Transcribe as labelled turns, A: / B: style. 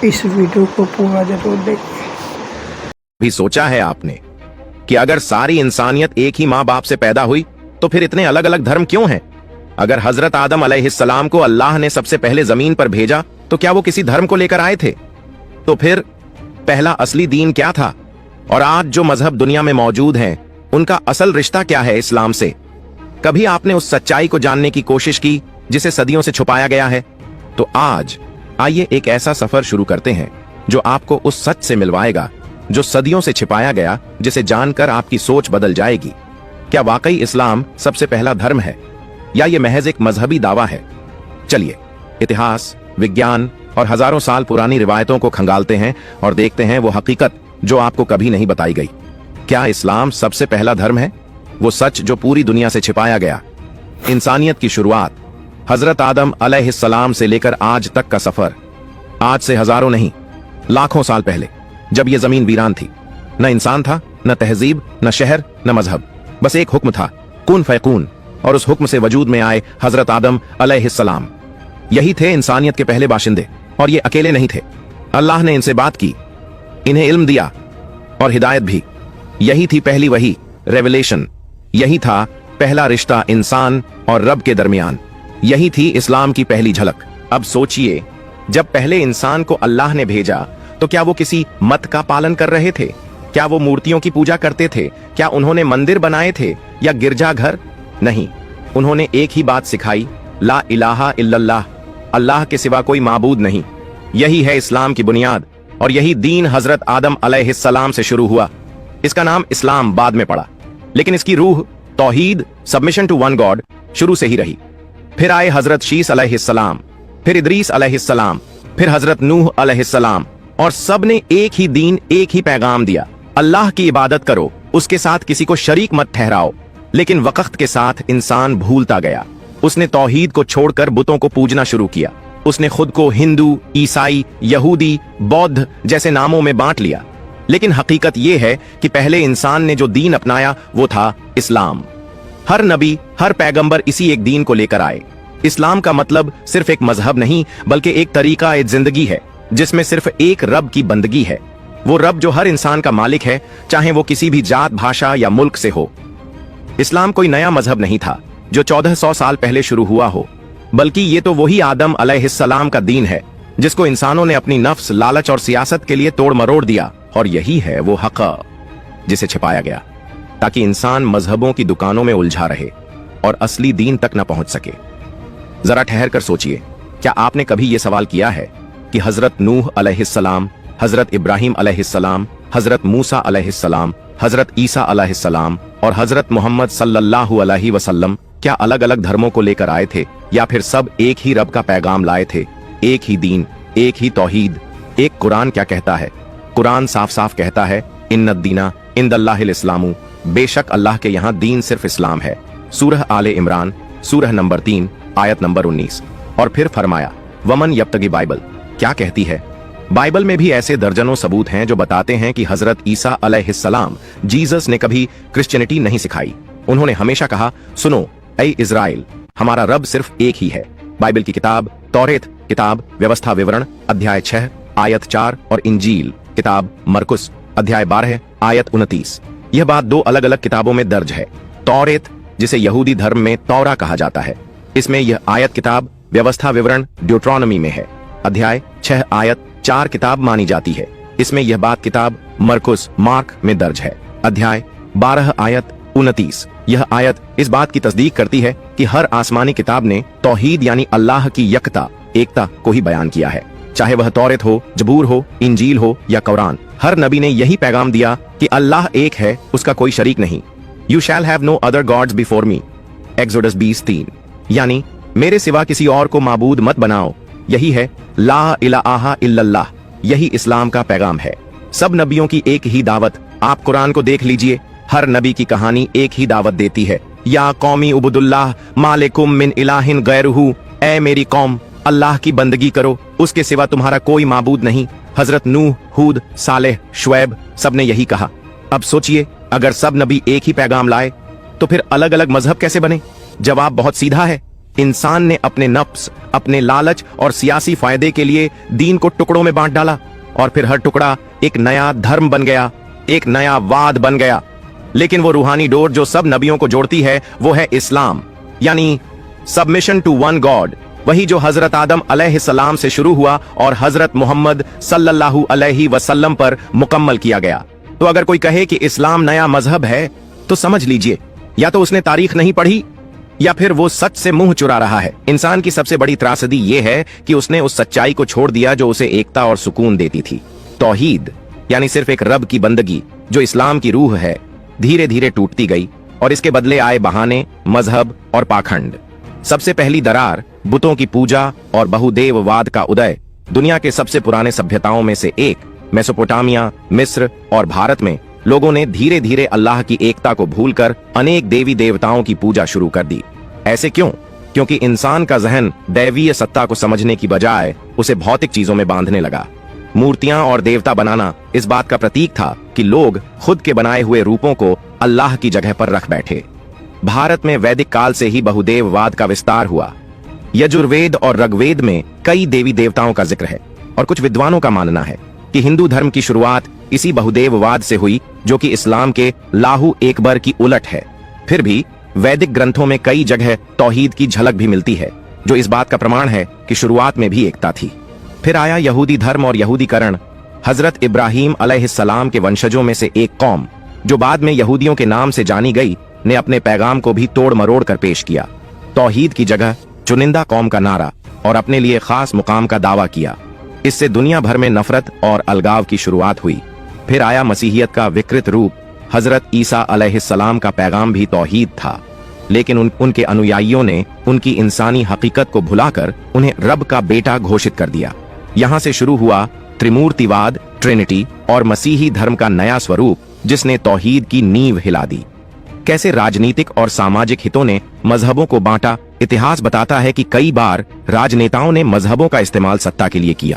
A: इस वीडियो को पूरा जरूर देखिए।
B: भी सोचा है आपने कि अगर सारी इंसानियत एक ही माँ बाप से पैदा हुई तो फिर इतने अलग अलग धर्म क्यों हैं? अगर हजरत आदम अलैहिस्सलाम को अल्लाह ने सबसे पहले जमीन पर भेजा तो क्या वो किसी धर्म को लेकर आए थे? तो फिर पहला असली दीन क्या था? और आज जो मजहब दुनिया में मौजूद हैं, उनका असल रिश्ता क्या है इस्लाम से? कभी आपने उस सच्चाई को जानने की कोशिश की जिसे सदियों से छुपाया गया है? तो आज आइए एक ऐसा सफर शुरू करते हैं जो आपको उस सच से मिलवाएगा जो सदियों से छिपाया गया, जिसे जानकर आपकी सोच बदल जाएगी। क्या वाकई इस्लाम सबसे पहला धर्म है या ये महज एक मजहबी दावा है? चलिए इतिहास, विज्ञान और हजारों साल पुरानी रिवायतों को खंगालते हैं और देखते हैं वो हकीकत जो आपको कभी नहीं बताई गई। क्या इस्लाम सबसे पहला धर्म है, वो सच जो पूरी दुनिया से छिपाया गया? इंसानियत की शुरुआत, हजरत आदम अलैहिस्सलाम से लेकर आज तक का सफर। आज से हजारों नहीं, लाखों साल पहले, जब यह जमीन वीरान थी, न इंसान था, न तहजीब, न शहर, न मजहब, बस एक हुक्म था, कुन फयकून। और उस हुक्म से वजूद में आए हजरत आदम अलैहिस्सलाम। यही थे इंसानियत के पहले बाशिंदे, और ये अकेले नहीं थे। अल्लाह ने इनसे बात की, इन्हें इल्म दिया और हिदायत भी। यही थी पहली वही, रेवलेशन। यही था पहला रिश्ता इंसान और रब के दरमियान। यही थी इस्लाम की पहली झलक। अब सोचिए, जब पहले इंसान को अल्लाह ने भेजा तो क्या वो किसी मत का पालन कर रहे थे? क्या वो मूर्तियों की पूजा करते थे? क्या उन्होंने मंदिर बनाए थे या गिरजाघर? नहीं, उन्होंने एक ही बात सिखाई, ला इलाहा इल्लल्लाह, अल्लाह के सिवा कोई माबूद नहीं। यही है इस्लाम की बुनियाद, और यही दीन हजरत आदम अलैहिस्सलाम से शुरू हुआ। इसका नाम इस्लाम बाद में पड़ा, लेकिन इसकी रूह तौहीद, सबमिशन टू वन गॉड, शुरू से ही रही। फिर आए हजरत शीस अलैहिस्सलाम, फिर इदरीस अलैहिस्सलाम, फिर हजरत नूह अलैहिस्सलाम, और सब ने एक ही दीन, एक ही पैगाम दिया, अल्लाह की इबादत करो, उसके साथ किसी को शरीक मत ठहराओ। लेकिन वक्त के साथ इंसान भूलता गया। उसने तौहीद को छोड़कर बुतों को पूजना शुरू किया। उसने खुद को हिंदू, ईसाई, यहूदी, बौद्ध जैसे नामों में बांट लिया। लेकिन हकीकत यह है कि पहले इंसान ने जो दीन अपनाया वो था इस्लाम। हर नबी, हर पैगंबर इसी एक दीन को लेकर आए। इस्लाम का मतलब सिर्फ एक मजहब नहीं, बल्कि एक तरीका, एक जिंदगी है जिसमें सिर्फ एक रब की बंदगी है। वो रब जो हर इंसान का मालिक है, चाहे वो किसी भी जात, भाषा या मुल्क से हो। इस्लाम कोई नया मजहब नहीं था जो 1400 साल पहले शुरू हुआ हो, बल्कि ये तो वही आदम अलैहिस्सलाम का दीन है जिसको इंसानों ने अपनी नफ्स, लालच और सियासत के लिए तोड़ मरोड़ दिया। और यही है वो हक जिसे छिपाया गया, ताकि इंसान मजहबों की दुकानों में उलझा रहे और असली दीन तक न पहुंच सके। जरा ठहर कर सोचिए, क्या आपने कभी यह सवाल किया है कि हजरत नूह अलैहिस्सलाम, हजरत इब्राहिम अलैहिस्सलाम, हजरत मूसा अलैहिस्सलाम, हजरत ईसा अलैहिस्सलाम और हजरत मोहम्मद सल्लल्लाहु अलैहि वसल्लम क्या अलग अलग धर्मों को लेकर आए थे, या फिर सब एक ही रब का पैगाम लाए थे? एक ही दीन, एक ही तौहीद, एक कुरान क्या कहता है? कुरान साफ साफ कहता है, इन्नद्दीना इंदल्लाहिल इस्लामु, बेशक अल्लाह के यहाँ दीन सिर्फ इस्लाम है। सूरह आले इमरान, सूरह नंबर 3, आयत नंबर 19। और फिर फरमाया, वमन यब्तगी, बाइबल क्या कहती है? बाइबल में भी ऐसे दर्जनों सबूत हैं जो बताते हैं कि हजरत ईसा अलैहिस्सलाम, जीसस ने कभी क्रिश्चियनिटी नहीं सिखाई। उन्होंने हमेशा कहा, सुनो ऐ इज़राइल, हमारा रब सिर्फ एक ही है। बाइबल की किताब तौरेत किताब व्यवस्था विवरण अध्याय 6 आयत 4 और इंजील किताब मरकुस अध्याय 12 आयत 29। यह बात दो अलग अलग किताबों में दर्ज है। तौरेत, जिसे यहूदी धर्म में तौरा कहा जाता है, इसमें यह आयत किताब व्यवस्था विवरण ड्यूट्रोनोमी में है। अध्याय 6 आयत 4 किताब मानी जाती है। इसमें यह बात किताब मरकुस मार्क में दर्ज है। अध्याय 12 आयत 29। यह आयत इस बात की तस्दीक करती है कि हर आसमानी किताब ने तौहीद यानी अल्लाह की यकता, एकता को ही बयान किया है। चाहे वह तौरेत हो, जबूर हो, इंजील हो या कुरान, हर नबी ने यही पैगाम दिया कि अल्लाह एक है, उसका कोई शरीक नहीं। You shall have no other gods before me, Exodus 20:3, यानी मेरे सिवा किसी और को माबूद मत बनाओ। यही है ला इलाहा इल्लल्लाह, यही इस्लाम का पैगाम है। सब नबियों की एक ही दावत। आप कुरान को देख लीजिए, हर नबी की कहानी एक ही दावत देती है, या कौमी उबुदुल्लाह मालिकुम मिन इलाहिन गैरुहु, ऐ मेरी कौम, अल्लाह की बंदगी करो, उसके सिवा तुम्हारा कोई माबूद नहीं। हजरत नूह, हूद, सालेह, शुएब, सब ने यही कहा। अब सोचिए, अगर सब नबी एक ही पैगाम लाए तो फिर अलग अलग मजहब कैसे बने? जवाब बहुत सीधा है, इंसान ने अपने नफ्स, अपने लालच और सियासी फायदे के लिए दीन को टुकड़ों में बांट डाला और फिर हर टुकड़ा एक नया धर्म बन गया, एक नया वाद बन गया। लेकिन वो रूहानी डोर जो सब नबियों को जोड़ती है वो है इस्लाम, यानी सबमिशन टू वन गॉड, वही जो हजरत आदम अलैहिस्सलाम से शुरू हुआ और हजरत मोहम्मद सल्लल्लाहु अलैहि वसल्लम पर मुकम्मल किया गया। तो अगर कोई कहे कि इस्लाम नया मजहब है तो समझ लीजिए या तो उसने तारीख नहीं पढ़ी या फिर वो सच से मुंह चुरा रहा है। इंसान की सबसे बड़ी त्रासदी ये है कि उसने उस सच्चाई को छोड़ दिया जो उसे एकता और सुकून देती थी। तौहीद यानी सिर्फ एक रब की बंदगी जो इस्लाम की रूह है, धीरे धीरे टूटती गई और इसके बदले आए बहाने, मजहब और पाखंड। सबसे पहली दरार बुतों की पूजा और बहुदेववाद का उदय। दुनिया के सबसे पुराने सभ्यताओं में से एक मेसोपोटामिया, मिस्र और भारत में लोगों ने धीरे धीरे अल्लाह की एकता को भूलकर अनेक देवी देवताओं की पूजा शुरू कर दी। ऐसे क्यों? क्योंकि इंसान का जहन दैवीय सत्ता को समझने की बजाय उसे भौतिक चीजों में बांधने लगा। मूर्तियां और देवता बनाना इस बात का प्रतीक था कि लोग खुद के बनाए हुए रूपों को अल्लाह की जगह पर रख बैठे। भारत में वैदिक काल से ही बहुदेववाद का विस्तार हुआ। यजुर्वेद और ऋग्वेद में कई देवी देवताओं का जिक्र है और कुछ विद्वानों का मानना है कि हिंदू धर्म की शुरुआत इसी बहुदेववाद से हुई, जो कि इस्लाम के लाहू एकबर की उलट है। फिर भी वैदिक ग्रंथों में कई जगह तौहीद की झलक भी मिलती है, जो इस बात का प्रमाण है कि शुरुआत में भी एकता थी। फिर आया यहूदी धर्म और यहूदीकरण। हजरत इब्राहीम अलैहिस्सलाम के वंशजों में से एक कौम, जो बाद में यहूदियों के नाम से जानी गई, ने अपने पैगाम को भी तोड़ मरोड़ कर पेश किया। तौहीद की जगह चुनिंदा कौम का नारा और अपने लिए खास मुकाम का दावा किया। इससे दुनिया भर में नफरत और अलगाव की शुरुआत हुई। फिर आया मसीहियत का विकृत रूप। हजरत ईसा अलैहिस्सलाम का पैगाम भी तौहीद था, लेकिन उनके अनुयायियों ने उनकी इंसानी हकीकत को भुलाकर उन्हें रब का बेटा घोषित कर दिया। यहाँ से शुरू हुआ त्रिमूर्तिवाद, ट्रिनिटी और मसीही धर्म का नया स्वरूप, जिसने तौहीद की नींव हिला दी। कैसे राजनीतिक और सामाजिक हितों ने मजहबों को बांटा। इतिहास बताता है कि कई बार राजनेताओं ने मजहबों का इस्तेमाल सत्ता के लिए किया।